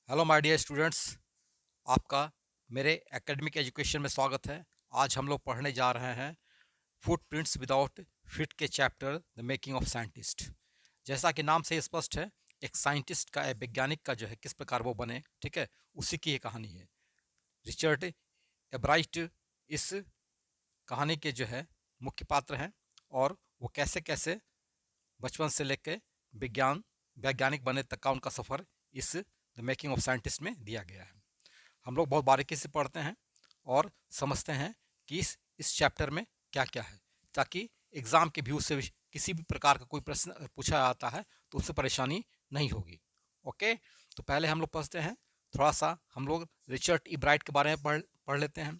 Hello my dear students, आपका मेरे academic education में स्वागत है। आज हम लोग पढ़ने जा रहे हैं फुटप्रिंट्स विदाउट फिट के chapter the making of scientist. जैसा कि नाम से स्पष्ट है, एक साइंटिस्ट का, एक वैज्ञानिक का जो है किस प्रकार वो बने, ठीक है, उसी की ये कहानी है। रिचर्ड एब्राइट इस कहानी के जो है मुख्य पात्र हैं और वो कैसे कैसे बचपन से लेकर वैज्ञानिक बने तक का उनका सफ़र इस द मेकिंग ऑफ साइंटिस्ट में दिया गया है। हम लोग बहुत बारीकी से पढ़ते हैं और समझते हैं कि इस चैप्टर में क्या क्या है, ताकि एग्ज़ाम के व्यू से किसी भी प्रकार का कोई प्रश्न पूछा जाता है तो उससे परेशानी नहीं होगी। ओके, तो पहले हम लोग पढ़ते हैं, थोड़ा सा हम लोग रिचर्ड इब्राइट के बारे में पढ़ लेते हैं।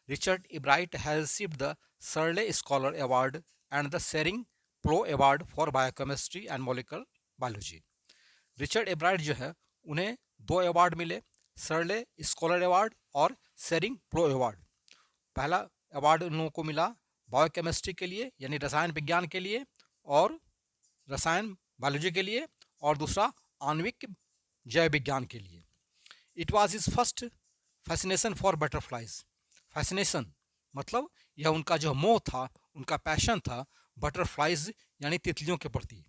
Richard Ebright has received the Searle scholar award and the Schering Plough award for biochemistry and molecular biology. Richard Ebright जो है उन्हें दो अवार्ड मिले, सर्ले स्कॉलर अवार्ड और सेरिंग प्रो अवार्ड। पहला अवार्ड उन लोगों को मिला बायोकेमिस्ट्री के लिए यानी रसायन विज्ञान के लिए और रसायन बायोलॉजी के लिए, और दूसरा आणविक जैव विज्ञान के लिए। It was his first fascination for butterflies. Fascination मतलब यह उनका जो मोह था, उनका पैशन था बटरफ्लाइज यानी तितलियों के प्रति।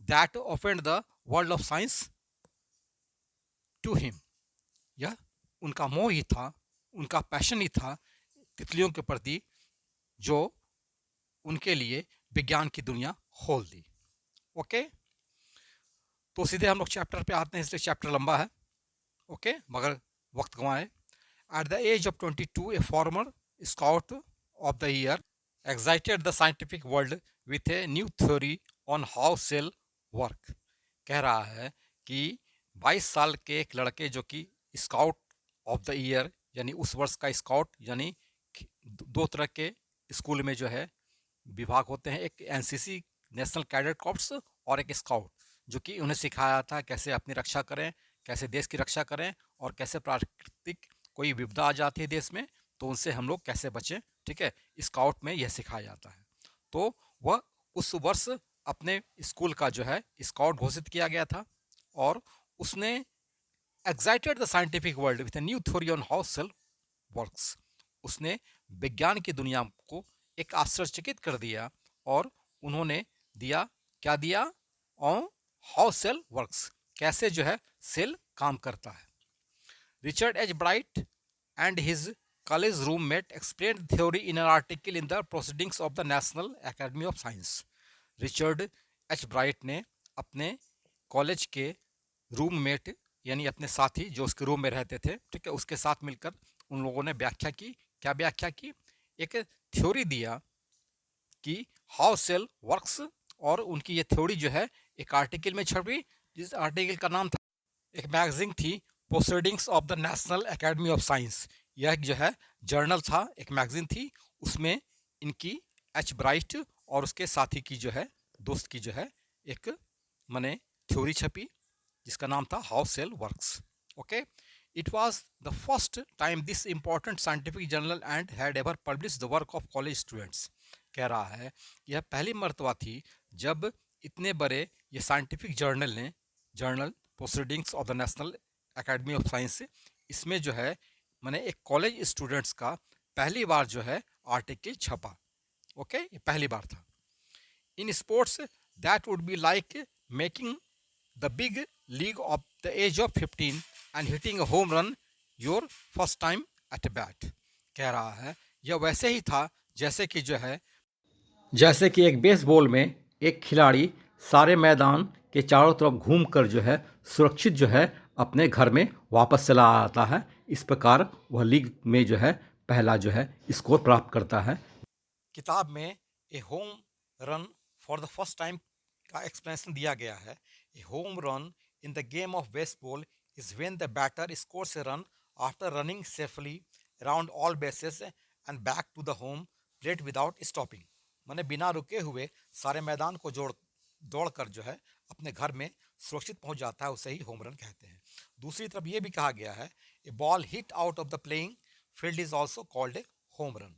That opened the world of science to him. यह उनका मोह ही था, उनका पैशन ही था तितलियों के प्रति, जो उनके लिए विज्ञान की दुनिया खोल दी। ओके, तो सीधे हम लोग चैप्टर पे आते हैं, इसलिए चैप्टर लंबा है। ओके, मगर वक्त गंवाए। At the age of 22 a former scout of the year excited the scientific world with a new theory on how cell work. कह रहा है कि 22 साल के एक लड़के जो कि स्काउट ऑफ द ईयर यानी उस वर्ष का स्काउट, यानी दो तरह के स्कूल में जो है विभाग होते हैं, एक एनसीसी नेशनल कैडेट कॉर्प्स और एक स्काउट, जो कि उन्हें सिखाया था कैसे अपनी रक्षा करें, कैसे देश की रक्षा करें, और कैसे प्राकृतिक कोई विपदा आ जाती है देश में तो उनसे हम लोग कैसे बचें। ठीक है, स्काउट में यह सिखाया जाता है। तो वह उस वर्ष अपने स्कूल का जो है स्काउट घोषित किया गया था और उसने excited the scientific world with a new theory on how cell works. उसने विज्ञान की दुनिया को एक आश्चर्यचकित कर दिया और उन्होंने दिया, क्या दिया, ऑन हाउ सेल वर्क्स, कैसे जो है सेल काम करता है। Richard H bright and his college roommate explain theory in an article in the proceedings of the national academy of science. Richard H bright ने अपने कॉलेज के रूममेट यानी अपने साथी जो उसके रूम में रहते थे, ठीक है, उसके साथ मिलकर उन लोगों ने व्याख्या की। क्या व्याख्या की? एक थ्योरी दिया कि हाउ सेल वर्क्स, और उनकी ये थ्योरी जो है एक आर्टिकल में छपी, जिस आर्टिकल का नाम था, एक मैगजीन थी, proceedings of the national academy of science. यह जो है जर्नल था, एक मैगजीन थी, उसमें इनकी एच ब्राइट और उसके साथी की जो है, दोस्त की जो है, एक मने थ्योरी छपी जिसका नाम था how cell works. Okay, it was the first time this important scientific journal and had ever publish the work of college students. कह रहा है कि यह पहली मर्तबा थी जब इतने बड़े ये scientific journal proceedings of the national academy of science, इसमें जो है मैंने एक कॉलेज स्टूडेंट्स का पहली बार जो है आर्टिकल छपा। ओके, ये पहली बार था। In sports that would be like making the big league at the age of 15 and hitting a home run your first time at a bat. कह रहा है यह वैसे ही था जैसे कि एक बेसबॉल में एक खिलाड़ी सारे मैदान के चारों तरफ घूमकर जो है सुरक्षित जो है अपने घर में वापस चला आता है, इस प्रकार वह लीग में जो है पहला जो है स्कोर प्राप्त करता है। किताब में a home run for the first time का एक्सप्लेनेशन दिया गया है। A home run in the game of baseball is when the batter scores a run after running safely around all bases and back to the home plate without stopping. मैंने बिना रुके हुए सारे मैदान को दौड़कर जो है अपने घर में सुरक्षित पहुंच जाता है, उसे ही होम रन कहते हैं। दूसरी तरफ ये भी कहा गया है, a ball hit out of the playing field is also called a home run.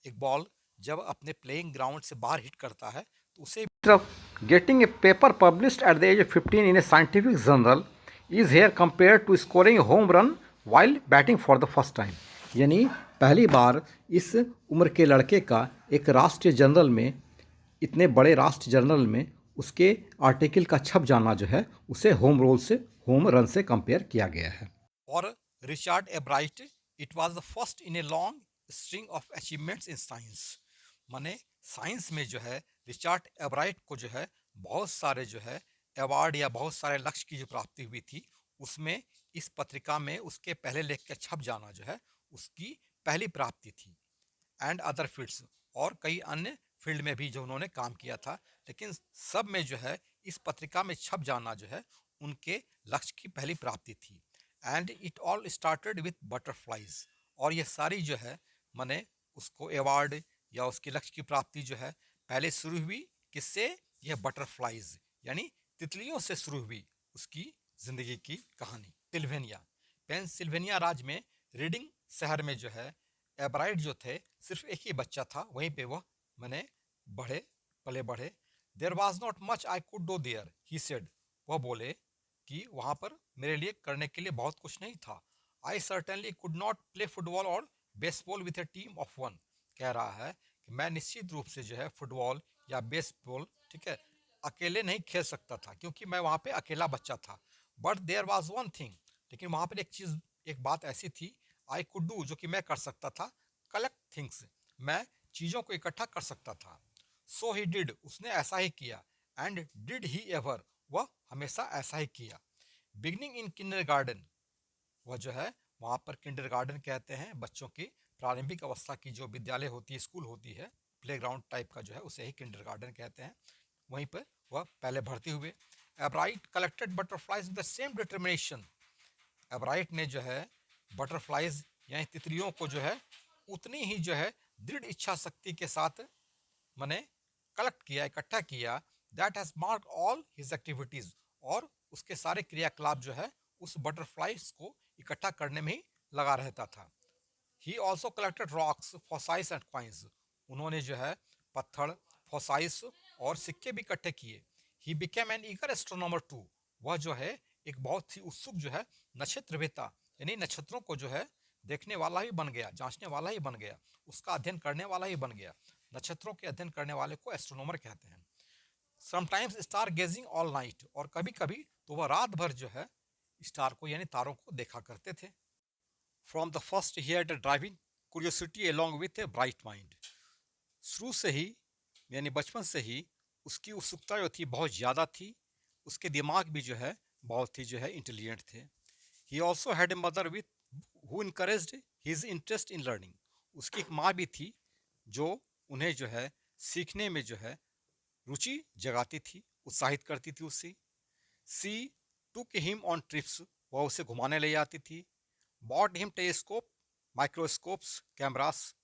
एक बॉल जब अपने प्लेइंग ग्राउंड से बाहर हिट करता है तो उसे getting a paper published at the age of 15 in a scientific journal is here compare to scoring home run while batting for the first time. यानी पहली बार इस उम्र के लड़के का एक राष्ट्रीय जर्नल में, इतने बड़े राष्ट्रीय जर्नल में उसके आर्टिकल का छप जाना जो है उसे होम रन से कंपेयर किया गया है। और Richard एब्राइट, it was the first in a long string of achievements in science. माने साइंस में जो है रिचर्ड एब्राइट को जो है बहुत सारे जो है अवार्ड या बहुत सारे लक्ष्य की जो प्राप्ति हुई थी, उसमें इस पत्रिका में उसके पहले लेख के छप जाना जो है उसकी पहली प्राप्ति थी। एंड अदर फील्ड्स, और कई अन्य फील्ड में भी जो उन्होंने काम किया था, लेकिन सब में जो है इस पत्रिका में छप जाना जो है उनके लक्ष्य की पहली प्राप्ति थी। And it all started with butterflies, और ये सारी जो है माने उसको अवार्ड या उसके लक्ष्य की प्राप्ति जो है पहले शुरू हुई किससे, यह बटरफ्लाइज यानी तितलियों से शुरू हुई उसकी जिंदगी की कहानी। पेंसिल्वेनिया, पेंसिल्वेनिया राज्य में रीडिंग शहर में जो है एब्राइट जो थे सिर्फ एक ही बच्चा था, वहीं पे वह मैंने पले बढ़े। There was not much I could do there he said, वह बोले कि वहाँ पर मेरे लिए करने के लिए बहुत कुछ नहीं था। I certainly could not play football और baseball with a team of one, कह रहा है कि मैं निश्चित रूप से जो है फुटबॉल या बेसबॉल, ठीक है, अकेले नहीं खेल सकता था क्योंकि मैं वहाँ पे अकेला बच्चा था। But there was one thing, लेकिन वहाँ पर एक बात ऐसी थी, आई कुड डू, जो कि मैं कर सकता था, कलेक्ट थिंग्स, मैं चीज़ों को इकट्ठा कर सकता था। सो ही डिड, उसने ऐसा ही किया। एंड डिड ही एवर, वह हमेशा ऐसा ही किया। बिगनिंग इन किंडरगार्टन, वह जो है वहाँ पर किंडरगार्टन कहते हैं बच्चों की प्रारंभिक अवस्था की जो विद्यालय होती है, स्कूल होती है, प्लेग्राउंड टाइप का जो है उसे ही किंडरगार्टन कहते हैं, वहीं पर वह पहले भर्ती हुए। एब्राइट collected butterflies with the same determination, एब्राइट ने जो है बटरफ्लाइज यानी तितलियों को जो है उतनी ही जो है दृढ़ इच्छा शक्ति के साथ मैंने कलेक्ट किया, इकट्ठा किया। That has mark all his activities, और उसके सारे क्रियाकलाप जो है उस बटरफ्लाइज को इकट्ठा करने में ही लगा रहता था। He also collected rocks, fossils and coins, उन्होंने जो है पत्थर, फॉसाइल्स और सिक्के भी इकट्ठे किए। He became an eager astronomer too, वह जो है एक बहुत ही उत्सुक जो है नक्षत्रवेता, यानी नक्षत्रों को जो है देखने वाला ही बन गया, जांचने वाला ही बन गया, उसका अध्ययन करने वाला ही बन गया। नक्षत्रों के अध्ययन करने वाले को एस्ट्रोनॉमर कहते हैं। Sometimes star gazing all night, और कभी कभी तो वह रात भर जो है स्टार को यानी तारों को देखा करते थे। From the first he had a driving curiosity along with a bright mind, शुरू से ही यानी बचपन से ही उसकी उत्सुकता जो थी बहुत ज़्यादा थी, उसके दिमाग भी जो है बहुत ही जो है इंटेलिजेंट थे। He also had a mother with who encouraged his interest in learning, उसकी एक माँ भी थी जो उन्हें जो है सीखने में जो है रुचि जगाती थी, उत्साहित करती थी उससे। सी टुक हिम ऑन ट्रिप्स, वह उसे घुमाने ले जाती थी। Bought him telescope, microscopes, cameras,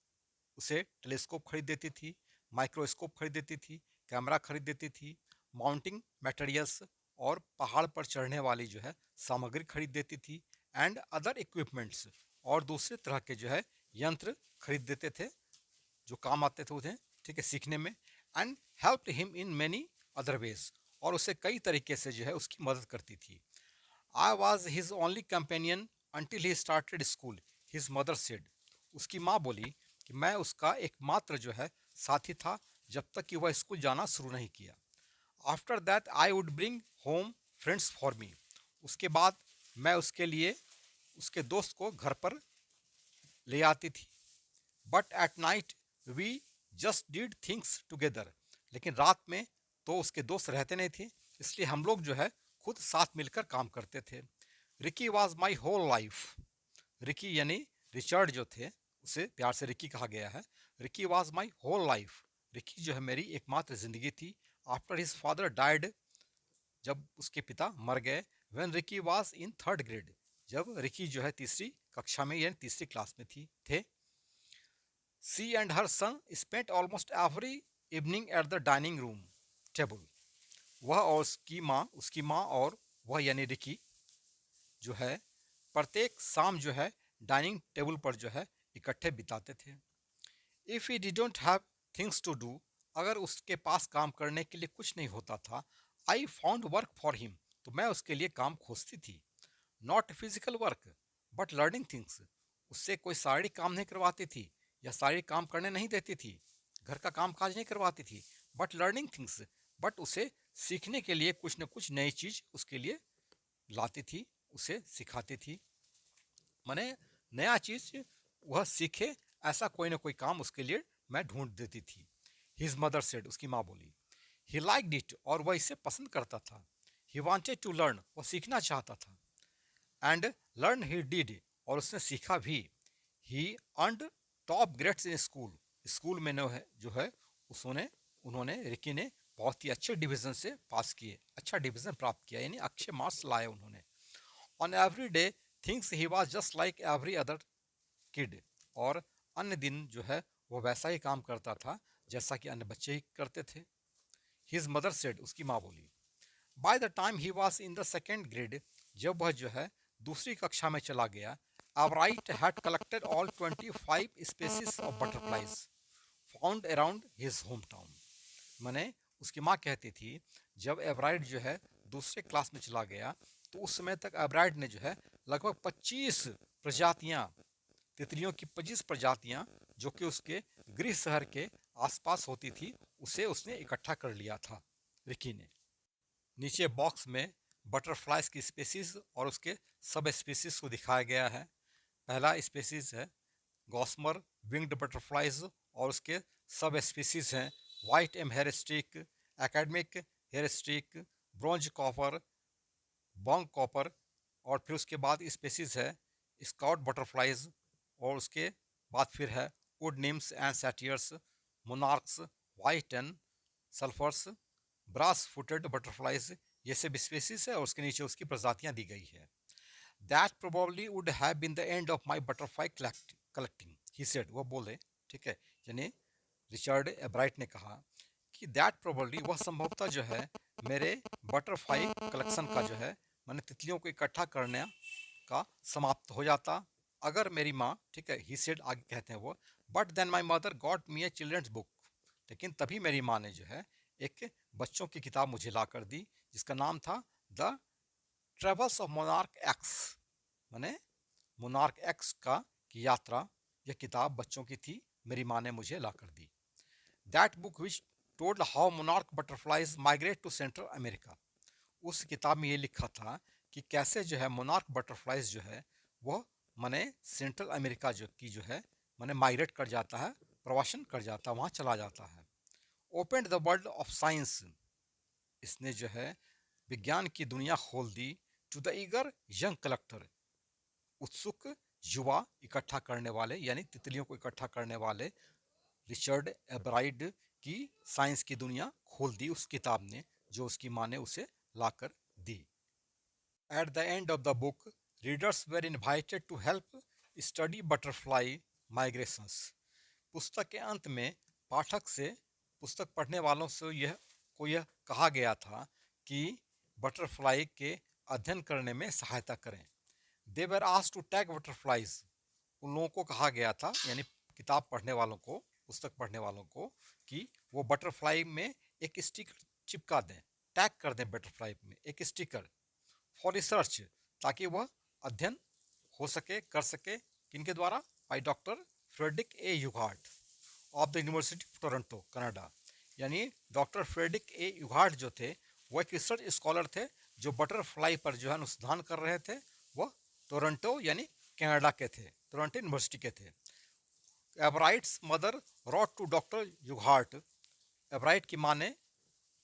उसे टेलीस्कोप खरीद देती थी, माइक्रोस्कोप खरीद देती थी, कैमरा खरीद देती थी। माउंटिंग मटेरियल्स, और पहाड़ पर चढ़ने वाली जो है सामग्री खरीद देती थी। एंड अदर इक्विपमेंट्स, और दूसरे तरह के जो है यंत्र खरीद देते थे जो काम आते थे उन्हें, ठीक है, सीखने में। And helped him in many other ways, और उसे कई तरीके से जो है उसकी मदद करती थी। I was his only companion until he started school, his mother said, उसकी माँ बोली कि मैं उसका एकमात्र जो है साथी था जब तक कि वह स्कूल जाना शुरू नहीं किया। After that I would bring home friends for me, उसके बाद मैं उसके लिए उसके दोस्त को घर पर ले आती थी। But at night we just did things together, लेकिन रात में तो उसके दोस्त रहते नहीं थे, इसलिए हम लोग जो है खुद साथ मिलकर काम करते थे। Ricky was my whole life, Ricky यानी रिचर्ड जो थे, उसे प्यार से रिकी कहा गया है। Ricky was my whole life, Ricky जो है मेरी एकमात्र जिंदगी थी। आफ्टर हिज फादर डाइड, जब उसके पिता मर गए। When Ricky was in third grade, जब रिकी जो है तीसरी कक्षा में यानी तीसरी क्लास में थे। She and her son spent almost every evening at the dining room table, वह और उसकी माँ और वह यानी रिकी जो है प्रत्येक शाम जो है डाइनिंग टेबल पर जो है इकट्ठे बिताते थे। If he didn't have things to do, अगर उसके पास काम करने के लिए कुछ नहीं होता था, I found work for him, तो मैं उसके लिए काम खोजती थी। Not physical work but learning things. उससे कोई शारीरिक काम नहीं करवाती थी या शारीरिक काम करने नहीं देती थी, घर का काम काज नहीं करवाती थी, बट लर्निंग थिंग्स, बट उसे सीखने के लिए कुछ न कुछ नई चीज उसके लिए लाती थी, उसे सिखाती थी। माने नया चीज वह सीखे, ऐसा कोई ना कोई काम उसके लिए मैं ढूंढ देती थी। हिज मदर सेड, उसकी माँ बोली। ही लाइक्ड इट, और वह इसे पसंद करता था। ही वांटेड टू लर्न, वह सीखना चाहता था। एंड लर्न ही डिड, और उसने सीखा भी। He earned top grades in school, school में जो है उसने उन्होंने रिकी ने बहुत ही अच्छे डिवीजन से पास किए, अच्छा डिवीजन प्राप्त किया, यानी अच्छे मार्क्स लाए उन्होंने। On every day things he was just like every other kid, और अन्य दिन जो है वो वैसा ही काम करता था जैसा कि अन्य बच्चे ही करते थे। हिज मदर सेड, उसकी माँ बोली। By the time he was in the second grade, जब वह जो है दूसरी कक्षा में चला गया, Ebright had collected all 25 species of butterflies found around his home town. मैंने उसकी माँ कहती थी जब एवराइट जो है दूसरे क्लास में चला गया तो उस समय तक एवराइट ने जो है लगभग 25 प्रजातियां, तितलियों की 25 प्रजातियां जो कि उसके गृह शहर के आसपास होती थी, उसे उसने इकट्ठा कर लिया था रिकी ने। नीचे बॉक्स में बटरफ्लाइज की स्पीसीज और उसके सब स्पीसीज को दिखाया गया है। पहला स्पीसीज है गॉस्मर विंग्ड बटरफ्लाइज, और उसके सब स्पीसीज हैं white M hairstreak, academic hairstreak, bronze copper, bog copper, और फिर उसके बाद स्पीसीज है स्काउट बटरफ्लाइज, और उसके बाद फिर है wood nymphs and satyrs, monarchs, white and sulphurs, brass footed butterflies, ये सब स्पीसीज है और उसके नीचे उसकी प्रजातियां दी गई है। That probably would have been the end of my butterfly collecting, he said, वो बोले, ठीक है, यानी रिचर्ड एब्राइट ने कहा कि दैट प्रोबेबली, वह संभवतः जो है मेरे बटरफ्लाई कलेक्शन का जो है, मैंने तितलियों को इकट्ठा करने का समाप्त हो जाता अगर मेरी माँ, ठीक है, ही सेड आगे कहते हैं वो, but then my mother got me a children's book, लेकिन तभी मेरी माँ ने जो है एक बच्चों की किताब मुझे ला कर दी जिसका नाम था the travels of monarch x, मैंने मोनार्क एक्स का की यात्रा, यह किताब बच्चों की थी, मेरी माँ ने मुझे ला कर दी। That book which told how monarch butterflies migrate to Central America, उस किताब में ये लिखा था कि कैसे जो है मोनार्क बटरफ्लाइज जो है वह माने सेंट्रल अमेरिका जो है माने माइग्रेट कर जाता है, प्रवासन कर जाता है, वहाँ चला जाता है। Open the world of science, इसने जो है विज्ञान की दुनिया खोल दी to the eager young collector, उत्सुक युवा इकट्ठा करने वाले, यानी तितलियों को इकट्ठा करने वाले रिचर्ड एब्राइड की साइंस की दुनिया खोल दी उस किताब ने जो उसकी माँ ने उसे लाकर दी। At the end of the book readers were invited to help study butterfly migrations, पुस्तक के अंत में पाठक से, पुस्तक पढ़ने वालों से यह कहा गया था कि बटरफ्लाई के अध्ययन करने में सहायता करें। They were asked to tag butterflies, उन लोगों को कहा गया था, यानी किताब पढ़ने वालों को, पुस्तक पढ़ने वालों को, कि वो बटरफ्लाई में एक स्टिकर चिपका दें, टैग कर दें बटरफ्लाई में एक स्टिकर, फॉर रिसर्च, ताकि वह अध्ययन हो सके, कर सके, किनके द्वारा, by doctor Frederick A Urquhart of the university of Toronto Canada, यानी डॉक्टर फ्रेडरिक ए युगार्ट जो थे वो एक रिसर्च स्कॉलर थे जो बटरफ्लाई पर जो है अनुसंधान कर रहे थे, वह टोरंटो यानी कनाडा के थे, टोरंटो यूनिवर्सिटी के थे। Ebright's mother wrote to doctor Urquhart, Ebright की माँ ने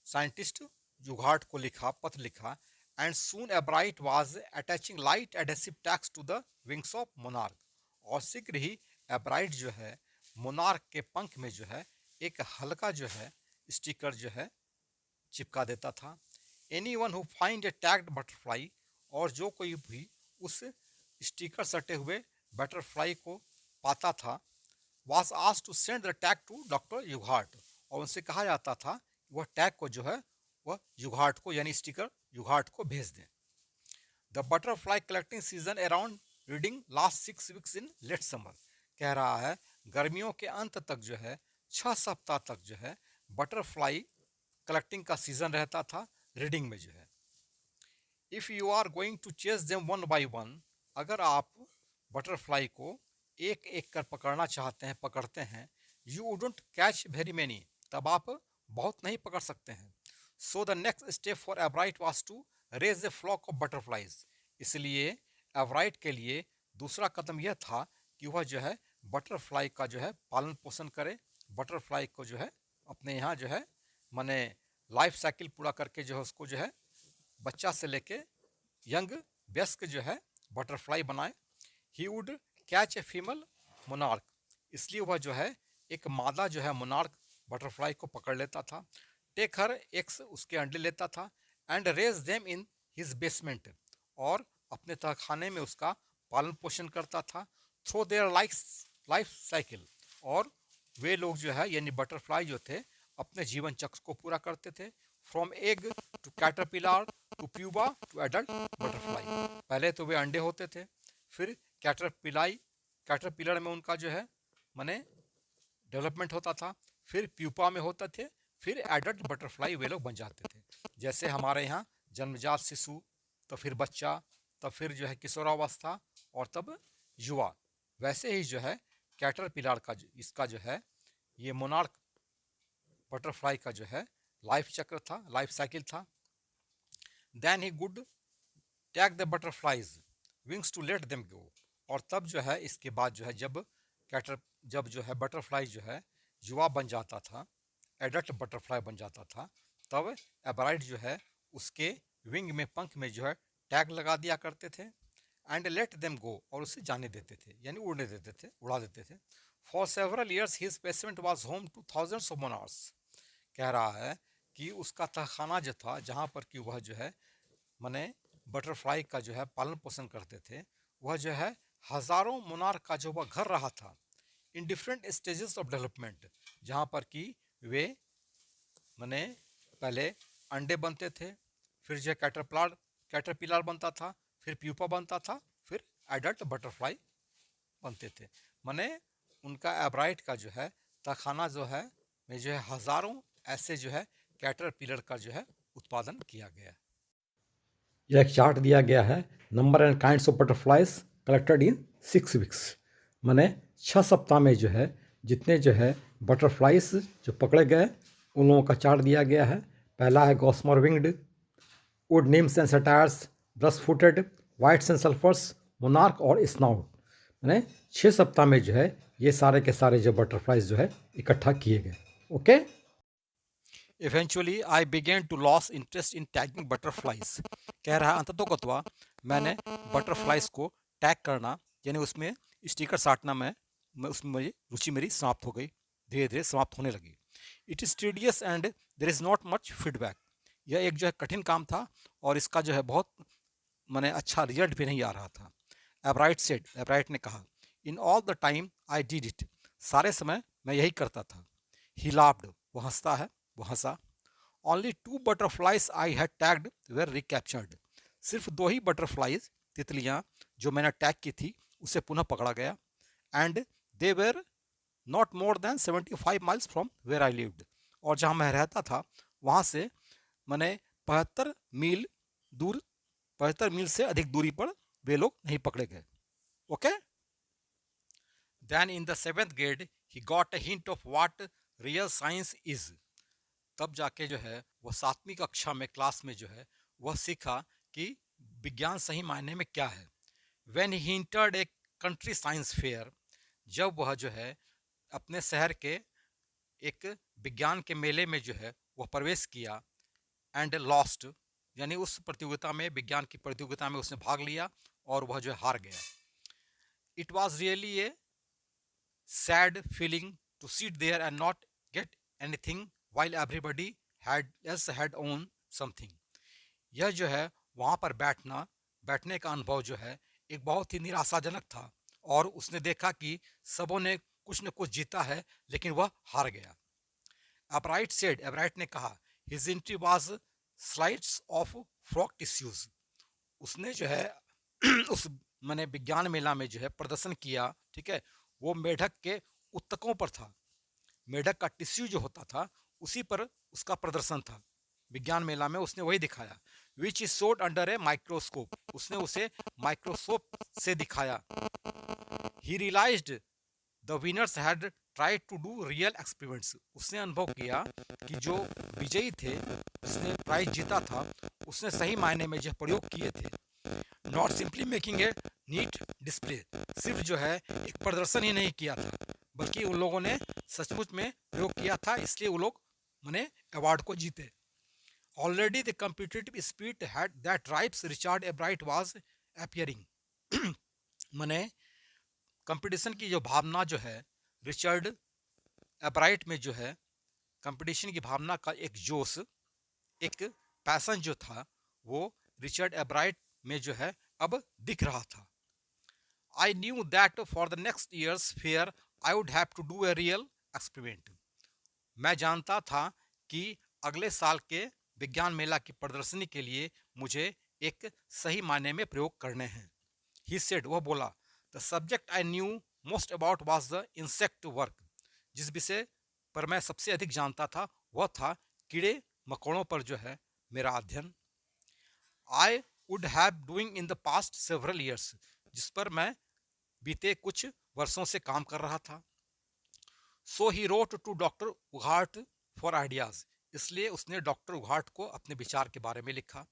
साइंटिस्ट युगार्ट को लिखा, पत्र लिखा, and soon Ebright was attaching light adhesive tags to the wings of monarch, और शीघ्र ही एब्राइट जो है मोनार्क के पंख में जो है एक हल्का जो है स्टिकर जो है चिपका देता था। Any one who find A tagged butterfly, और जो कोई भी उस स्टिकर सटे हुए बटरफ्लाई को पाता था, was asked to send the tag to doctor Urquhart, और उनसे कहा जाता था वह टैग को जो है वह युगार्ट को, यानी स्टिकर युगार्ट को भेज दें। The butterfly collecting season around Reading last 6 weeks in late summer, कह रहा है गर्मियों के अंत तक जो है 6 सप्ताह तक जो है बटरफ्लाई कलेक्टिंग का सीजन रहता था रीडिंग में जो है। If you are going to chase them one by one, अगर आप बटरफ्लाई को एक एक कर पकड़ना चाहते हैं, पकड़ते हैं, you wouldn't catch very many, तब आप बहुत नहीं पकड़ सकते हैं। So the next step for Ebright was to raise the flock of butterflies, इसलिए एवराइट के लिए दूसरा कदम यह था कि वह जो है बटरफ्लाई का जो है पालन पोषण करे, बटरफ्लाई को जो है अपने यहाँ जो है माने लाइफ साइकिल पूरा करके जो है उसको जो है बच्चा से लेके यंग वयस्क जो है बटरफ्लाई बनाए। He would catch a female monarch, इसलिए वह जो है एक मादा जो है मोनार्क बटरफ्लाई को पकड़ लेता था। टेक हर एक्स, उसके अंडे लेता था। And raise them in his basement, और अपने तहखाने में उसका पालन पोषण करता था। थ्रो देयर लाइफ साइकिल, और वे लोग जो है यानी बटरफ्लाई जो थे अपने जीवन चक्र को पूरा करते थे। From egg to caterpillar to pupa to adult butterfly, पहले तो वे अंडे होते थे, फिर कैटरपिलर में उनका जो है माने डेवलपमेंट होता था, फिर प्यूपा में होते थे, फिर एडल्ट बटरफ्लाई वे लोग बन जाते थे। जैसे हमारे यहाँ जन्मजात शिशु, तो फिर बच्चा, तब फिर जो है किशोरावस्था, और तब युवा, वैसे ही जो है कैटरपिलर का इसका जो है ये मोनार्क बटरफ्लाई का जो है लाइफ चक्र था, लाइफ साइकिल था। Then he could tag the butterflies wings to let them go, और तब जो है इसके बाद जो है जब जो है बटरफ्लाई जो है युवा बन जाता था, एडल्ट बटरफ्लाई बन जाता था, तब एब्राइड जो है उसके विंग में, पंख में जो है टैग लगा दिया करते थे। एंड लेट देम गो, और उसे जाने देते थे यानी उड़ने देते थे, उड़ा देते थे। For several years his basement was home two thousands of monarchs, कह रहा है कि उसका तहखाना जो था जहाँ पर कि वह जो है माने बटरफ्लाई का जो है पालन पोषण करते थे, वह जो है हजारों मोनार्क का जो वह घर रहा था in different stages of development, जहाँ पर कि वे माने पहले अंडे बनते थे, फिर जो कैटरपिलर बनता था, फिर प्यूपा बनता था, फिर एडल्ट बटरफ्लाई बनते थे। माने उनका एब्राइट का जो है तहखाना जो है में जो है हजारों ऐसे जो है कैटरपिलर का जो है उत्पादन किया गया। यह एक चार्ट दिया गया है, number and kinds of butterflies collected in 6 weeks, माने 6 सप्ताह में जो है जितने जो है बटरफ्लाइज जो पकड़े गए उन लोगों का चार्ट दिया गया है। पहला है gossamer winged, wood nymphs and satyrs, brush footed, whites and sulphurs, monarch और स्नाउट, माने 6 सप्ताह में जो है ये सारे के सारे जो बटरफ्लाइज जो है इकट्ठा किए गए। Okay, Eventually I began to lose interest in tagging butterflies, कह रहा है अंततोगत्वा मैंने बटरफ्लाइज को टैग करना यानी उसमें स्टिकर साटना मैं उसमें मेरी रुचि मेरी समाप्त हो गई, धीरे धीरे समाप्त होने लगी। It is tedious and there is not much feedback, यह एक जो है कठिन काम था और इसका जो है बहुत मैंने अच्छा रिजल्ट भी नहीं आ रहा था। एब्राइट ने कहा, in all the time I did it, सारे समय मैं यही करता था। ही लाफ्ड, वो हंसता है, वो हंसा। Only 2 butterflies I had tagged were recaptured, सिर्फ 2 ही बटरफ्लाइज तितलियां जो मैंने टैग की थी उसे पुनः पकड़ा गया। And they were not more than 75 miles from where I lived, और जहाँ मैं रहता था वहाँ से मैंने 75 मील से अधिक दूरी पर वे लोग नहीं पकड़े गए। Okay, then in the 7th grade he got a hint of what real science is, तब जाके जो है वह 7वीं कक्षा में क्लास में जो है वह सीखा कि विज्ञान सही मायने में क्या है। When he entered a country science fair, जब वह जो है अपने शहर के एक विज्ञान के मेले में जो है वह प्रवेश किया। एंड लॉस्ट, यानी उस प्रतियोगिता में, विज्ञान की प्रतियोगिता में उसने भाग लिया और वह जो है हार गया। It was really a sad feeling to sit there and not get anything while everybody had own something, यह जो है वहाँ पर बैठने का अनुभव जो है एक बहुत ही निराशाजनक था और उसने देखा कि सबों ने कुछ न कुछ जीता है लेकिन वह हार गया। एब्राइट ने कहा, his entry was slides of frock tissues, उसने जो है उस मैंने विज्ञान मेला में जो है प्रदर्शन किया, ठीक है, वो मेढक के उत्तकों पर था। मेढक का टिश्यू जो होता था उसी पर उसका प्रदर्शन था, विज्ञान मेला में उसने वही दिखाया। Which is showed under a microscope, उसने उसे माइक्रोस्कोप से दिखाया। He realised the winners had tried to do real experiments, उसने अनुभव किया कि जो विजयी थे, जिसने प्राइज जीता था, उसने सही मायने में जो प्रयोग किए थे। Not simply making a neat display, सिर्फ जो है एक प्रदर्शन ही नहीं किया था, बल्कि उन लोगों ने सचमुच में प्रयोग किया था, इसलिए वो लोग मने अवार्ड को जीते। Already the competitive spirit had that drives Richard एब्राइट was appearing, मने कंपटीशन की जो भावना जो है रिचर्ड एब्राइट में जो है कंपटीशन की भावना का एक जोश, एक पैशन जो था, वो रिचर्ड एब्राइट में जो है अब दिख रहा था। I knew that for the next years fair I would have to do a real experiment, मैं जानता था कि अगले साल के विज्ञान मेला की प्रदर्शनी के लिए मुझे एक सही मायने में प्रयोग करने हैं। ही सेड, वह बोला, the subject I knew most about was the insect work, जिस विषय पर मैं सबसे अधिक जानता था वह था कीड़े मकोड़ों पर जो है मेरा अध्ययन। आई would have doing in the past several years, जिस पर मैं बीते कुछ वर्षों से काम कर रहा था। So he wrote to doctor Urquhart for ideas, इसलिए उसने डॉक्टर उघाट को अपने विचार के बारे में लिखा।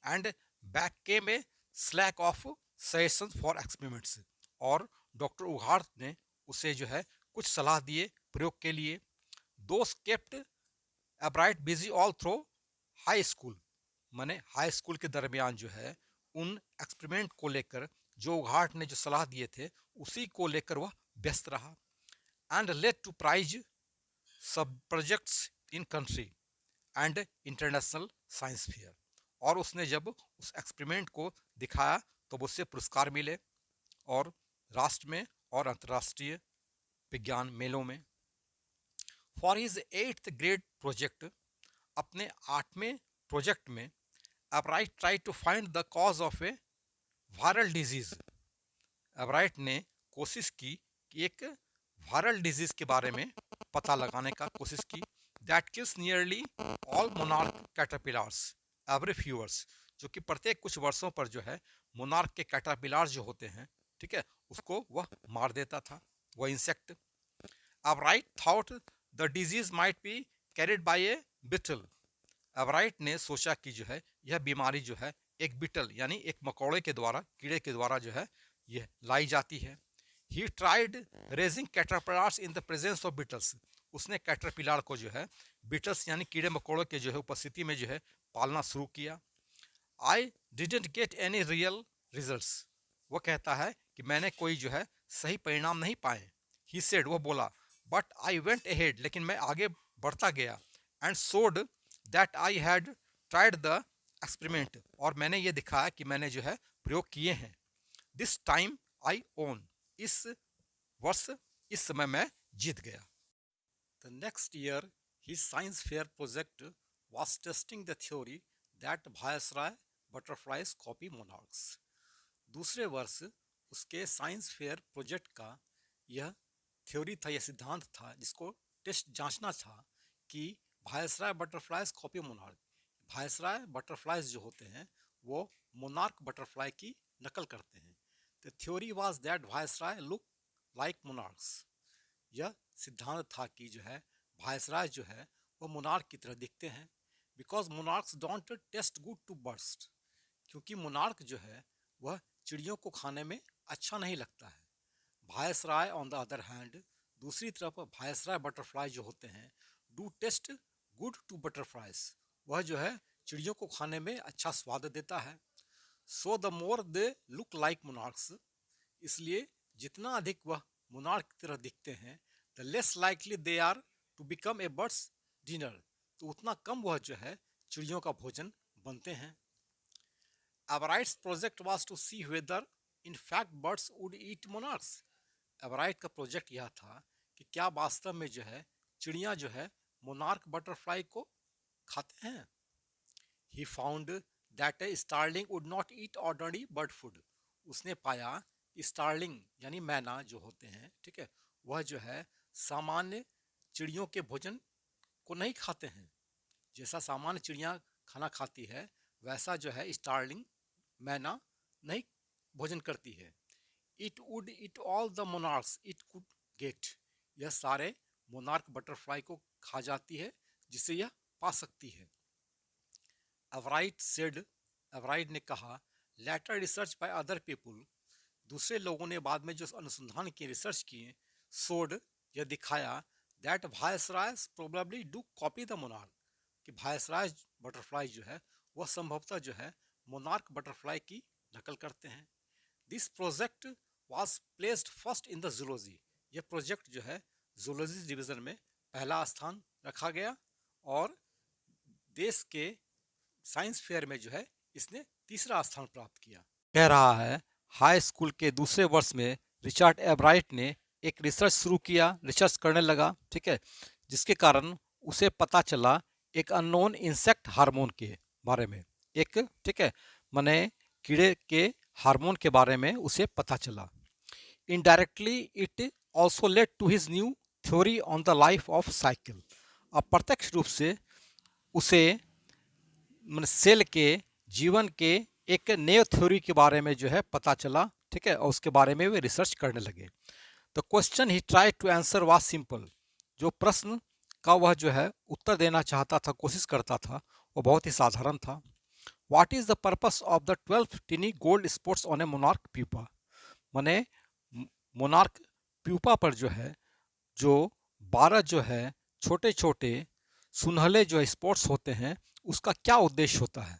And back came A slack of suggestions for experiments, और डॉक्टर उघाट ने उसे जो है कुछ सलाह दिए प्रयोग के लिए। Those kept Ebright busy all through high school, माने हाई स्कूल के दरमियान जो है उन एक्सपेरिमेंट को लेकर जो उघाट ने जो सलाह दिए थे उसी को लेकर वह व्यस्त रहा। एंड लेट टू प्राइज सब projects in country and international science fair, और उसने जब उस एक्सपेरिमेंट को दिखाया तो उससे पुरस्कार मिले और राष्ट्र में और अंतर्राष्ट्रीय विज्ञान मेलों में। For his 8th grade project, अपने 8वें प्रोजेक्ट में Ebright try to find the cause of a viral disease, Ebright ने कोशिश की कि एक वायरल डिजीज के बारे में पता लगाने का कोशिश की। That kills nearly all monarch caterpillars every few years, जो कि प्रत्येक कुछ वर्षों पर जो है मोनार्क के कैटरपिलर्स जो होते हैं, ठीक है, उसको वह मार देता था, वह insect. Ebright thought the disease might be carried by a beetle, Ebright ने सोचा कि जो है यह बीमारी जो है एक बिटल यानी एक मकोड़े के द्वारा, कीड़े के द्वारा जो है यह लाई जाती है। He tried raising caterpillars in the presence of Beatles, उसने कैटरपिलर को जो है बिटल्स यानी कीड़े मकोड़ों के जो है उपस्थिति में जो है पालना शुरू किया। I didn't get any real results, वह कहता है कि मैंने कोई जो है सही परिणाम नहीं पाए। ही सेड, वह बोला, बट आई वेंट अहेड, लेकिन मैं आगे बढ़ता गया। एंड सोड that I had tried the experiment, और मैंने ये दिखाया कि मैंने जो है प्रयोग किए हैं। दिस टाइम आई ओन, इस वर्ष इस समय मैं जीत गया। The next year his science fair project was testing the theory that viceroy butterflies copy monarchs, दूसरे वर्ष उसके साइंस फेयर प्रोजेक्ट का यह थ्योरी था, यह सिद्धांत था, जिसको टेस्ट जांचना था कि viceroy butterflies copy monarch, viceroy butterflies जो होते हैं वो मोनार्क बटरफ्लाई की नकल करते हैं। The theory was that viceroy look like monarchs, यह सिद्धांत था कि जो है वायसराय जो है वो मोनार्क की तरह दिखते हैं। Because monarchs don't taste good to birds, क्योंकि मोनार्क जो है वह चिड़ियों को खाने में अच्छा नहीं लगता है। Viceroy on the other hand, दूसरी तरफ वायसराय बटरफ्लाई जो होते हैं do taste good to butterflies, वह जो है चिड़ियों को खाने में अच्छा स्वाद देता है। So the more they look like monarchs, इसलिए जितना अधिक वह मोनार्क की तरह दिखते हैं, the less likely they are to become a bird's dinner, तो उतना कम वह जो है चिड़ियों का भोजन बनते हैं। Ebright's project was to see whether in fact birds would eat monarchs, Ebright का प्रोजेक्ट यह था कि क्या वास्तव में जो है चिड़ियाँ जो है मोनार्क बटरफ्लाई को खाते हैं। He found that a starling would not eat ordinary bird food, उसने पाया कि स्टार्लिंग यानी मैना जो होते हैं, ठीक है, वह जो है सामान्य चिड़ियों के भोजन को नहीं खाते हैं। जैसा सामान्य चिड़ियाँ खाना खाती है वैसा जो है स्टार्लिंग मैना नहीं भोजन करती है। It would it all the monarchs it could get, यह सारे मोनार्क बटरफ्लाई को खा जाती है जिसे यह पा सकती है। एवराइट सेड, एवराइट ने कहा, later research by other people, दूसरे लोगों ने बाद में जो अनुसंधान किए, रिसर्च किए, सोड, यह दिखाया, that viceroys probably do copy the monarch, कि वायसराय बटरफ्लाई जो है वह संभवतः जो है मोनार्क बटरफ्लाई की नकल करते हैं। This project was placed first in the zoology, यह प्रोजेक्ट जो है जूलॉजी डिवीजन में पहला स्थान रखा गया और देश के साइंस फेयर में जो है इसने तीसरा स्थान प्राप्त किया। कह रहा है हाई स्कूल के दूसरे वर्ष में रिचर्ड एब्राइट ने एक रिसर्च शुरू किया, रिसर्च करने लगा, ठीक है, जिसके कारण उसे पता चला एक अननोन इंसेक्ट हार्मोन के बारे में, एक, ठीक है, माने कीड़े के हार्मोन के बारे में उसे पता चला। Indirectly it also led to his new theory on the life of cycle, अप्रत्यक्ष रूप से उसे सेल के जीवन के एक नए थ्योरी के बारे में जो है पता चला, ठीक है, और उसके बारे में वे रिसर्च करने लगे। The question he try to answer was simple, जो प्रश्न का वह जो है उत्तर देना चाहता था, कोशिश करता था, वो बहुत ही साधारण था। What is the purpose of the 12 टिनी gold spots on A monarch pupa, माने मोनार्क प्यूपा पर जो है जो 12 जो है छोटे छोटे सुनहले जो स्पॉट्स होते हैं उसका क्या उद्देश्य होता है।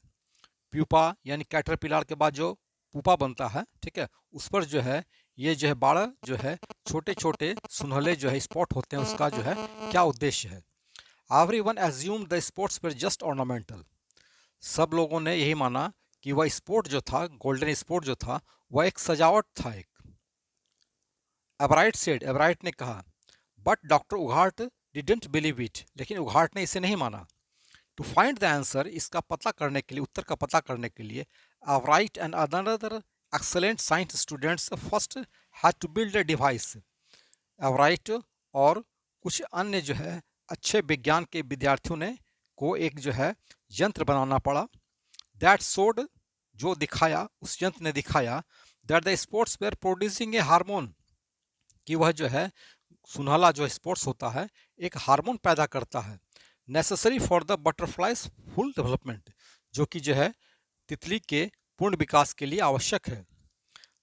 प्यूपा यानी कैटरपिलर के बाद जो पुपा बनता है, ठीक है, उस पर जो है ये जो है 12 जो है छोटे छोटे सुनहले जो है स्पॉट होते हैं, उसका जो है क्या उद्देश्य है। एवरीवन एज्यूम्ड द स्पॉट्स पर जस्ट ऑर्नामेंटल, सब लोगों ने यही माना कि वह स्पॉट जो था, गोल्डन स्पॉट जो था, वह एक सजावट था एक। एब्राइट सेड, एब्राइट ने कहा, but doctor Urquhart didn't believe it, लेकिन उघार्ट ने इसे नहीं माना। टू फाइंड द आंसर, इसका पता करने के लिए, उत्तर का पता करने के लिए, Ebright and another excellent science students first had to build a device, Ebright और कुछ अन्य जो है अच्छे विज्ञान के विद्यार्थियों ने को एक जो है यंत्र बनाना पड़ा। दैट शोड, जो दिखाया, उस यंत्र ने दिखाया, that the spots were producing a hormone, कि वह जो है सुनहला जो स्पोर्ट्स होता है एक हार्मोन पैदा करता है, necessary for the butterflies full development, जो कि जो है तितली के पूर्ण विकास के लिए आवश्यक है।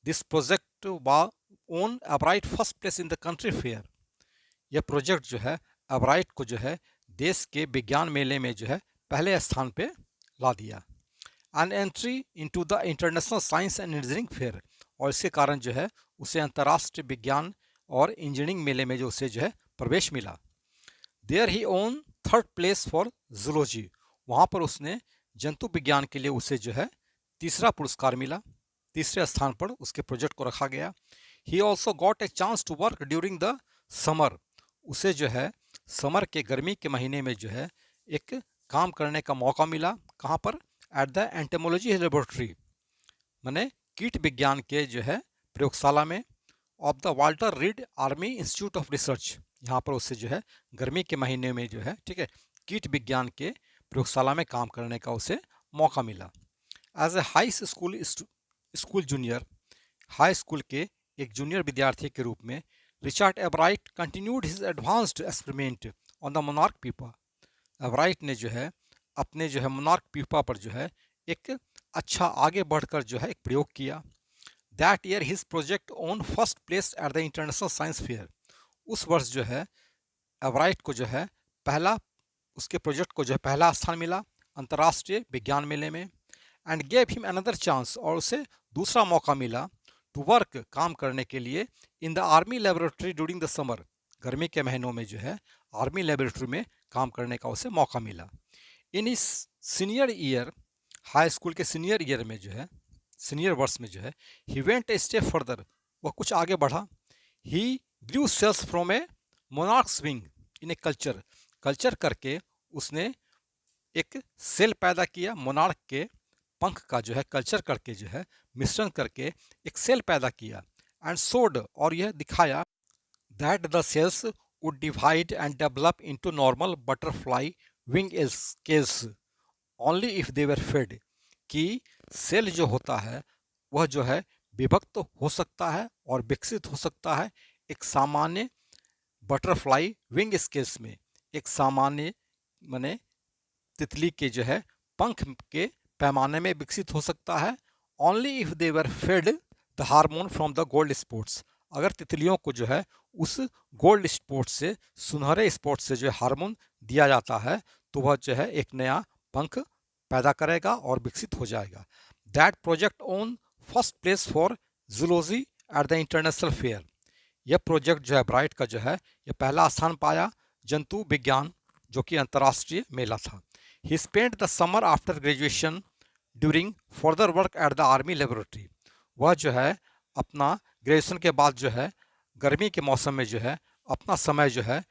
This project own एब्राइट first place in the country fair, यह प्रोजेक्ट जो है एब्राइट को जो है देश के विज्ञान मेले में जो है पहले स्थान पे ला दिया। An entry into the international science and engineering fair, और इसके कारण जो है उसे अंतर्राष्ट्रीय विज्ञान और इंजीनियरिंग मेले में जो उसे जो है प्रवेश मिला। There he won third place for zoology, वहाँ पर उसने जंतु विज्ञान के लिए उसे जो है तीसरा पुरस्कार मिला, तीसरे स्थान पर उसके प्रोजेक्ट को रखा गया। He also got a chance to work during the summer, उसे जो है समर के गर्मी के महीने में जो है एक काम करने का मौका मिला, कहाँ पर, एट द एंटेमोलॉजी लेबोरेटरी, माने कीट विज्ञान के जो है प्रयोगशाला में, of the Walter read army institute of research, यहाँ पर उसे जो है गर्मी के महीने में जो है, ठीक है, कीट विज्ञान के प्रयोगशाला में काम करने का उसे मौका मिला। As a high school junior, high school के एक जूनियर विद्यार्थी के रूप में, Richard Ebright continued his advanced experiment on the monarch pupa, Ebright ने जो है अपने जो है मोनार्क प्यूपा पर जो है एक अच्छा आगे बढ़कर जो है एक प्रयोग किया। That year his project on first place at the international science fair, उस वर्ष जो है एब्राइट को जो है पहला, उसके प्रोजेक्ट को जो है पहला स्थान मिला अंतर्राष्ट्रीय विज्ञान मेले में। And gave him another chance, और उसे दूसरा मौका मिला टू वर्क, काम करने के लिए, in the army laboratory during the summer, गर्मी के महीनों में जो है आर्मी लेबोरेटरी में काम करने का उसे मौका मिला। In his senior year, high school के सीनियर ईयर में जो है, सीनियर वर्ष में जो है, he went a step further, वह कुछ आगे बढ़ा। He grew cells from a monarch's wing in a culture, culture करके उसने एक सेल पैदा किया, मोनार्क के पंख का जो है कल्चर करके जो है मिश्रण करके एक सेल पैदा किया। एंड सोड, और यह दिखाया, that the cells would divide and develop into normal butterfly wing scales only if they were fed, कि सेल जो होता है वह जो है विभक्त हो सकता है और विकसित हो सकता है। एक सामान्य बटरफ्लाई विंग स्केल्स में, एक सामान्य माने तितली के जो है पंख के पैमाने में विकसित हो सकता है। Only if they were fed the hormone from the gold spots, अगर तितलियों को जो है उस गोल्ड स्पॉट से, सुनहरे स्पॉट से जो हार्मोन दिया जाता है तो वह जो है एक नया पंख पैदा करेगा और विकसित हो जाएगा। That project on first place for zoology at the international fair, यह प्रोजेक्ट जो है ब्राइट का जो है यह पहला स्थान पाया जंतु विज्ञान जो कि अंतर्राष्ट्रीय मेला था। ही spent the summer after graduation during further work at the army laboratory, वह जो है अपना ग्रेजुएशन के बाद जो है गर्मी के मौसम में जो है अपना समय जो है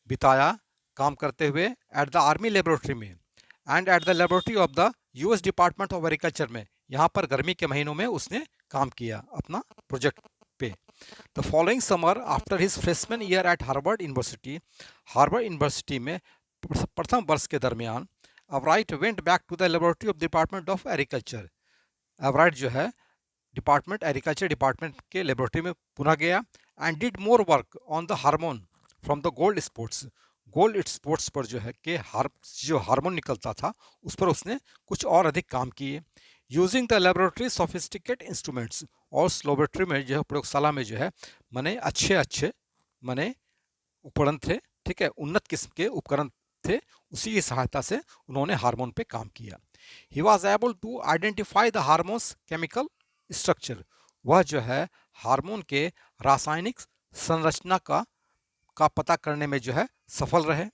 बिताया काम करते हुए एट द आर्मी लेबोरेटरी में and at the laboratory of the US department of agriculture में, यहाँ पर गर्मी के महीनों में उसने काम किया अपना प्रोजेक्ट पे। The following summer after his freshman year at Harvard University में प्रथम वर्ष के दरमियान Ebright went back to the laboratory of department of agriculture, Ebright जो है डिपार्टमेंट एग्रीकल्चर डिपार्टमेंट के लेबोरेटरी में पुनः गया and did more work on the hormone from the gold spots, gold spots पर जो है कि जो हार्मोन निकलता था उस पर उसने कुछ और अधिक काम किए। Using the laboratory sophisticate instruments, और उस लेबोरेटरी में जो है प्रयोगशाला में जो है माने अच्छे माने उपकरण थे, ठीक है, उन्नत किस्म के उपकरण थे, उसी की सहायता से उन्होंने हार्मोन पे काम किया। He was able to identify the hormone's chemical structure, वह जो है हार्मोन के रासायनिक संरचना का पता करने में जो है सफल रहे।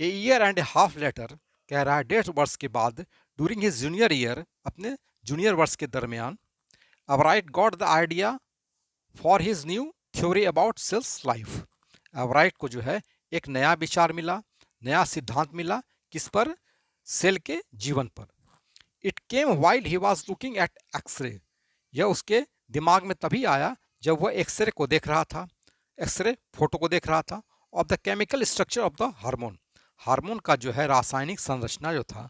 A year and half later, कह रहा है 1.5 वर्ष के बाद, ड्यूरिंग हिज जूनियर ईयर, अपने जूनियर वर्ष के दरमियान, Ebright got the idea for his new theory about cells life, Ebright को जो है एक नया विचार मिला, नया सिद्धांत मिला, किस पर? सेल के जीवन पर। It came while he was looking at X-ray, यह उसके दिमाग में तभी आया जब वह एक्सरे को देख रहा था, एक्सरे फोटो को देख रहा था of the chemical structure of the hormone, hormone का जो है रासायनिक संरचना जो था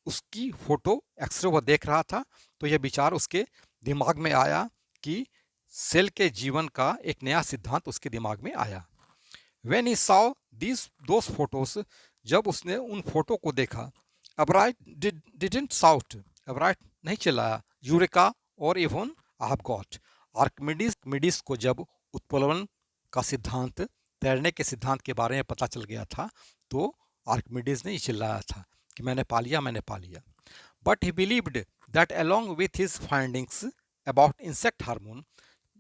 उसकी फोटो एक्सरे वह देख रहा था, तो यह विचार उसके दिमाग में आया कि सेल के जीवन का एक नया सिद्धांत उसके दिमाग में आया। When he saw those photos, जब उसने उन फोटो को देखा, एवराइट didn't shout, एवराइट नहीं चिल्लाया, यूरेका और even I have got, Archimedes को जब उत्प्लवन का सिद्धांत, तैरने के सिद्धांत के बारे में पता चल गया था तो आर्किमिडीज ने चिल्लाया था कि मैंने पा लिया। But he believed that along with his findings about insect hormone,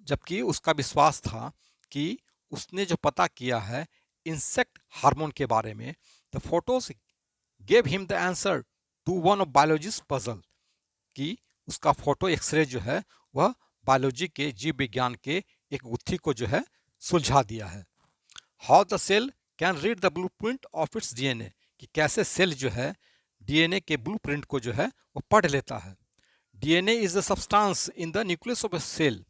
जबकि उसका विश्वास था कि उसने जो पता किया है इंसेक्ट हार्मोन के बारे में, the photos gave him the answer to one of biologist puzzle, कि उसका फोटो एक्सरे जो है वह बायोलॉजी के, जीव विज्ञान के एक गुत्थी को जो है सुलझा दिया है। How the cell can read the blueprint of its DNA, कि कैसे सेल जो है डीएनए के ब्लूप्रिंट को जो है वो पढ़ लेता है। DNA is the substance in the nucleus of a cell,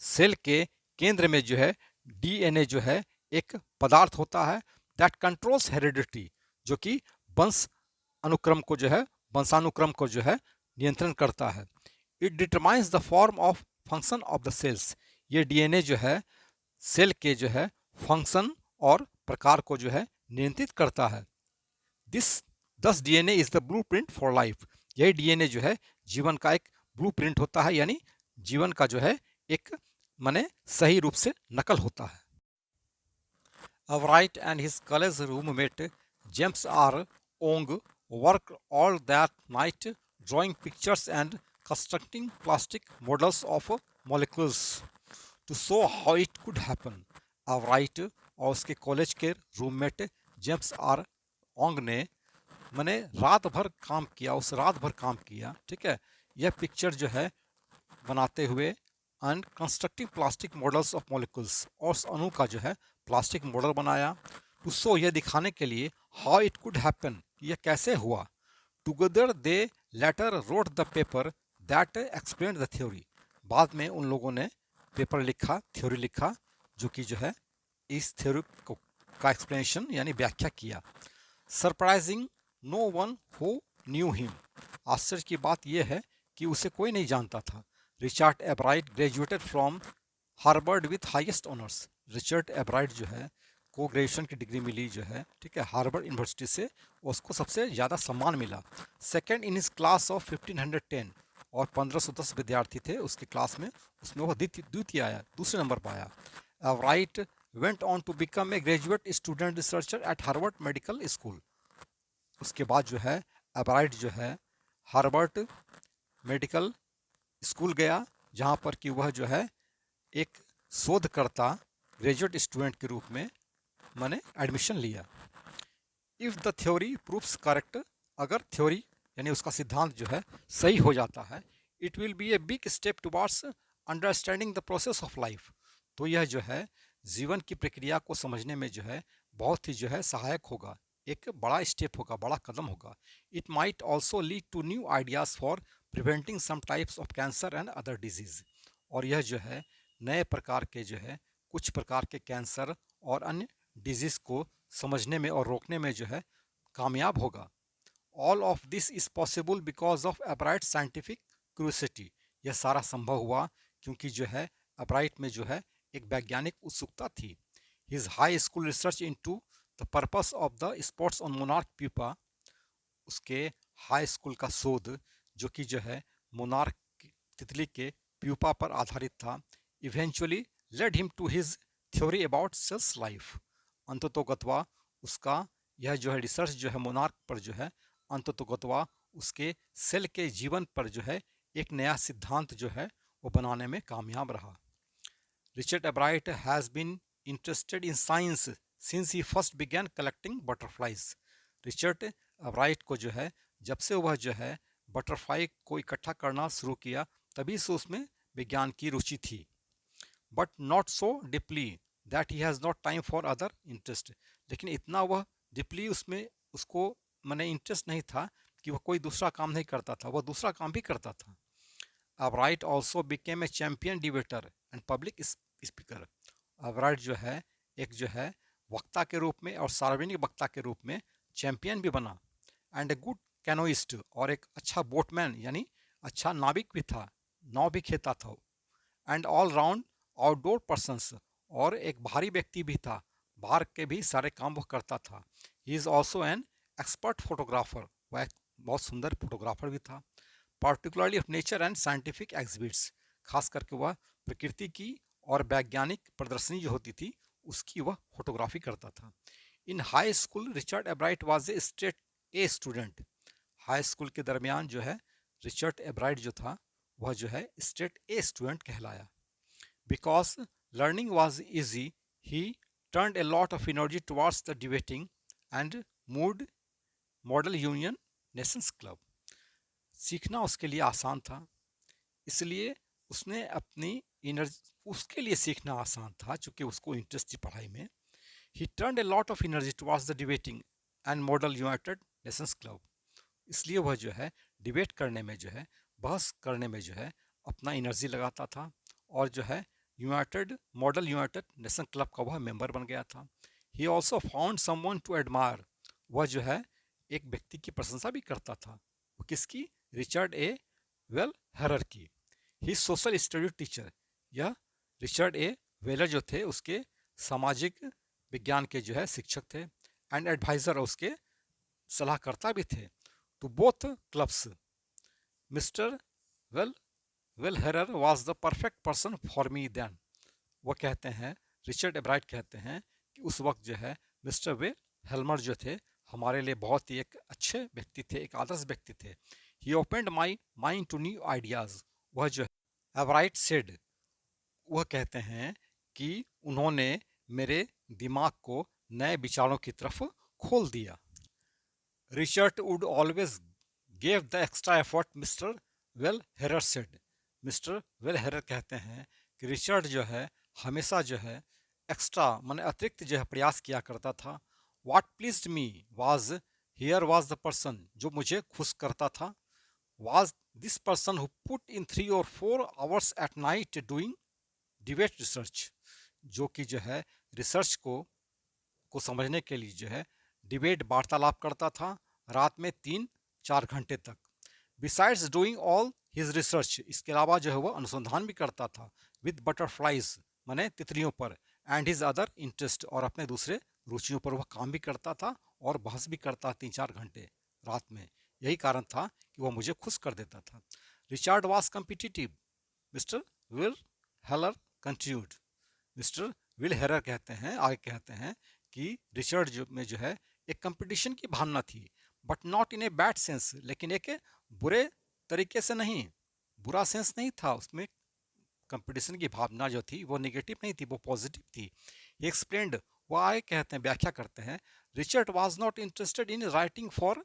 cell के केंद्र में जो है डीएनए जो है एक पदार्थ होता है दैट कंट्रोल्स हेरिडिटी, जो कि वंशानुक्रम को जो है नियंत्रण करता है। It determines the form of function of the cells, ये डीएनए जो है सेल के जो है फंक्शन और प्रकार को जो है नियंत्रित करता है। दस DNA is the blueprint for life, यही डीएनए जो है जीवन का एक ब्लूप्रिंट होता है, यानी जीवन का जो है एक माने सही रूप से नकल होता है। Everett and his college roommate James R. Ong worked all that night drawing pictures and constructing plastic models of molecules to show how it could happen. Everett और उसके कॉलेज के रूममेट जेम्स आर ओंग ने मैंने रात भर काम किया, ठीक है, यह पिक्चर जो है बनाते हुए and constructive plastic models of molecules, और उस अणु का जो है प्लास्टिक मॉडल बनाया, टू शो, यह दिखाने के लिए, हाउ इट कुड हैपन, यह कैसे हुआ। Together they letter wrote the paper that explain the theory, बाद में उन लोगों ने पेपर लिखा, थ्योरी लिखा, जो कि जो है इस थ्योरी का एक्सप्लेनेशन यानी व्याख्या किया। Surprising, no one who knew him, आश्चर्य की बात यह है कि उसे कोई नहीं जानता था। Richard एब्राइट graduated from Harvard with highest honours. Richard Ebright जो है को ग्रेजुएशन की डिग्री मिली जो है, ठीक है, हार्वर्ड यूनिवर्सिटी से, उसको सबसे ज़्यादा सम्मान मिला। Second in his class of 1510, और 1510 विद्यार्थी थे उसकी क्लास में, उसमें वो द्वितीय आया, दूसरे नंबर पर आया। Ebright went on to become a graduate student researcher at Harvard Medical School. उसके बाद जो है एब्राइट जो है हार्वर्ड मेडिकल स्कूल गया, जहाँ पर कि वह जो है एक शोधकर्ता ग्रेजुएट स्टूडेंट के रूप में मैंने एडमिशन लिया। If the theory proves correct, अगर थ्योरी यानी उसका सिद्धांत जो है सही हो जाता है, it will be a big step towards understanding the process of life, तो यह जो है जीवन की प्रक्रिया को समझने में जो है बहुत ही जो है सहायक होगा, एक बड़ा स्टेप होगा, बड़ा कदम होगा। It might also lead to new ideas for preventing some types of cancer and other disease, और यह जो है नए प्रकार के जो है कुछ प्रकार के कैंसर और अन्य डिजीज़ को समझने में और रोकने में जो है कामयाब होगा। All of this is possible because of एब्राइट scientific curiosity, यह सारा संभव हुआ क्योंकि जो है एब्राइट में जो है एक वैज्ञानिक उत्सुकता थी। His high school research into the purpose of the spots on monarch pupa, उसके हाई स्कूल का शोध जो कि जो है मोनार्क तितली के प्यूपा पर आधारित था, eventually led him to his theory about cells life, अंततोगत्वा उसका यह जो है रिसर्च जो है मोनार्क पर जो है अंततोगत्वा उसके सेल के जीवन पर जो है एक नया सिद्धांत जो है वो बनाने में कामयाब रहा। Richard Ebright has been interested in science since he first began collecting butterflies. Richard Ebright को जो है जब से वह जो है बटरफ्लाई को इकट्ठा करना शुरू किया तभी से उसमें विज्ञान की रुचि थी। But not so deeply that he has not time for other interest, लेकिन इतना वह डीपली उसमें उसको मैंने इंटरेस्ट नहीं था कि वह कोई दूसरा काम नहीं करता था, वह दूसरा काम भी करता था। Ebright also became a champion debater and public speaker. एब्राइट जो है एक जो है वक्ता के रूप में और सार्वजनिक वक्ता के रूप में चैंपियन भी बना, एंड ए गुड कैनोइस्ट, और एक अच्छा बोटमैन यानी अच्छा नाविक भी था, नाव भी खेता था, and all round outdoor persons, और एक बाहरी व्यक्ति भी था, बाहर के भी सारे काम वो करता था। He is also an expert photographer, वह एक बहुत सुंदर फोटोग्राफर भी था। Particularly of nature and scientific exhibits, खास करके वह प्रकृति की और वैज्ञानिक प्रदर्शनी जो होती थी उसकी वह फोटोग्राफी करता था। इन high school Richard एब्राइट was a state a student. High school के दरमियान जो है रिचर्ड एब्राइट जो था वह जो है स्टेट ए स्टूडेंट कहलाया। Because learning was easy he turned a lot of energy towards the debating and moved model union Nations club. सीखना उसके लिए आसान था, इसलिए उसने अपनी एनर्जी, उसके लिए सीखना आसान था चूँकि उसको इंटरेस्ट थी पढ़ाई में। ही turned a lot of energy towards the debating and model United Nations club, इसलिए वह जो है डिबेट करने में जो है बहस करने में जो है अपना एनर्जी लगाता था, और जो है मॉडल यूनाइटेड नेशन क्लब का वह मेंबर बन गया था। He also found someone to admire, वह जो है एक व्यक्ति की प्रशंसा भी करता था, वो किसकी? रिचर्ड ए वेल हेरर की। ही सोशल स्टडी टीचर, यह रिचर्ड ए वेलर जो थे उसके सामाजिक विज्ञान के जो है शिक्षक थे, एंड एडवाइज़र उसके सलाहकर्ता भी थे to both clubs. Mister Weiherer was the perfect person for me then, वो कहते हैं, रिचर्ड एब्राइट कहते हैं कि उस वक्त जो है मिस्टर वेल हेलमर जो थे हमारे लिए बहुत ही एक अच्छे व्यक्ति थे, एक आदर्श व्यक्ति थे। He opened my mind to new ideas, वह जो है एब्राइट सेड, वह कहते हैं कि उन्होंने मेरे दिमाग को नए विचारों की तरफ खोल दिया। Richard would always gave the extra effort, mister well error said. Mister well error कहते हैं कि रिचर्ड जो है हमेशा जो है एक्स्ट्रा माने अतिरिक्त जो है प्रयास किया करता था। What pleased me was, here was the person, जो मुझे खुश करता था, was this person who put in 3 or 4 hours at night doing debate research, जो कि जो है रिसर्च को समझने के लिए जो है डिबेट वार्तालाप करता था रात में 3-4 घंटे तक। Besides doing all his research, इसके अलावा जो है वो अनुसंधान भी करता था, विद बटरफ्लाइज माने तितलियों पर, एंड हिज अदर इंटरेस्ट, और अपने दूसरे रुचियों पर वह काम भी करता था और बहस भी करता 3-4 घंटे रात में। यही कारण था कि वह मुझे खुश कर देता था। Richard was competitive, mister will हेलर continued. Mister will हेलर कहते हैं, आगे कहते हैं कि रिचर्ड में जो है एक कंपटीशन की भावना थी, but not in a bad sense, लेकिन एक बुरे तरीके से नहीं, बुरा सेंस नहीं था उसमें। कंपटीशन की भावना जो थी वो नेगेटिव नहीं थी, वो पॉजिटिव थी। ही एक्सप्लेन्ड, वो आगे कहते हैं, व्याख्या करते हैं, Richard was not interested in writing for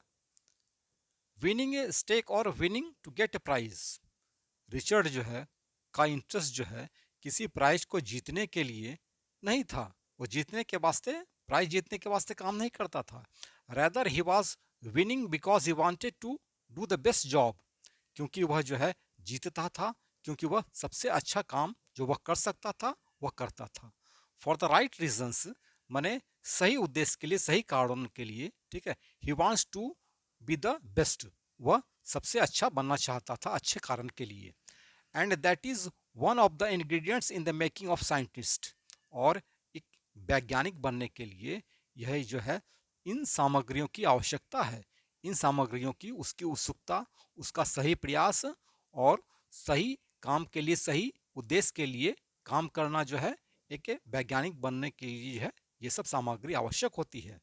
winning a stake और winning to get a prize. Richard जो है का इंटरेस्ट जो है किसी प्राइज को जीतने के लिए नहीं था, वो जीतने के वास्ते, प्राइज जीतने के वास्ते काम नहीं करता था। Rather he was winning because he wanted to do the best job, क्योंकि वह जो है जीतता था क्योंकि वह सबसे अच्छा काम जो वह कर सकता था वह करता था। फॉर द राइट रीजंस माने सही उद्देश्य के लिए, सही कारण के लिए, ठीक है। He wants to be the best, वह सबसे अच्छा बनना चाहता था अच्छे कारण के लिए। And that is one of the ingredients in the making of scientist, और एक वैज्ञानिक बनने के लिए यह जो है इन सामग्रियों की आवश्यकता है। इन सामग्रियों की, उसकी उत्सुकता, उसका सही प्रयास और सही काम के लिए, सही उद्देश्य के लिए काम करना जो है एक वैज्ञानिक बनने के लिए है, ये सब सामग्री आवश्यक होती है।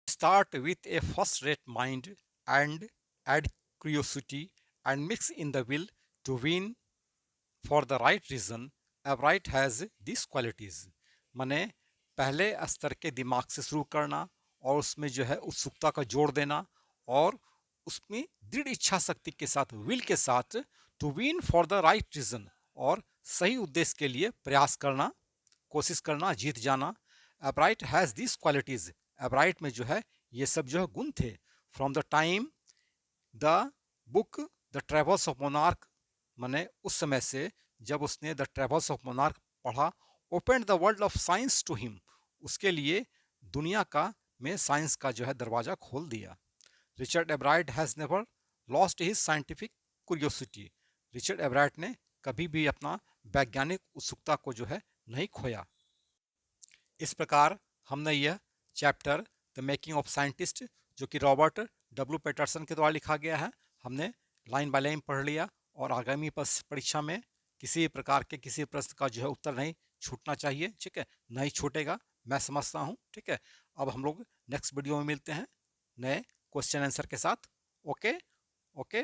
Start with a first rate mind and add curiosity and mix in the will to win for the right reason. Ebright has this qualities, माने पहले स्तर के दिमाग से शुरू करना और उसमें जो है उत्सुकता का जोड़ देना और उसमें दृढ़ इच्छा शक्ति के साथ, विल के साथ, to win for the right reason, और सही उद्देश्य के लिए प्रयास करना, कोशिश करना, जीत जाना। Ebright has this qualities, Ebright में जो है ये सब जो है गुण थे। From the time the book the travels of monarch, माने उस समय से जब उसने द ट्रेवल्स ऑफ मोनार्क पढ़ा, open the world of science to him, उसके लिए दुनिया का में साइंस का जो है दरवाजा खोल दिया। Richard एब्राइट has never lost his scientific curiosity, Richard एब्राइट ने कभी भी अपना वैज्ञानिक उत्सुकता को जो है नहीं खोया। इस प्रकार हमने यह chapter the making of scientist, जो कि रॉबर्ट डब्ल्यू पैटरसन के द्वारा लिखा गया है, हमने लाइन बाय लाइन पढ़ लिया। और आगामी परीक्षा में किसी प्रकार के किसी प्रश्न का जो है उत्तर नहीं छूटना चाहिए, ठीक है, नहीं छूटेगा, मैं समझता हूँ, ठीक है। अब हम लोग नेक्स्ट वीडियो में मिलते हैं नए क्वेश्चन आंसर के साथ। Okay okay.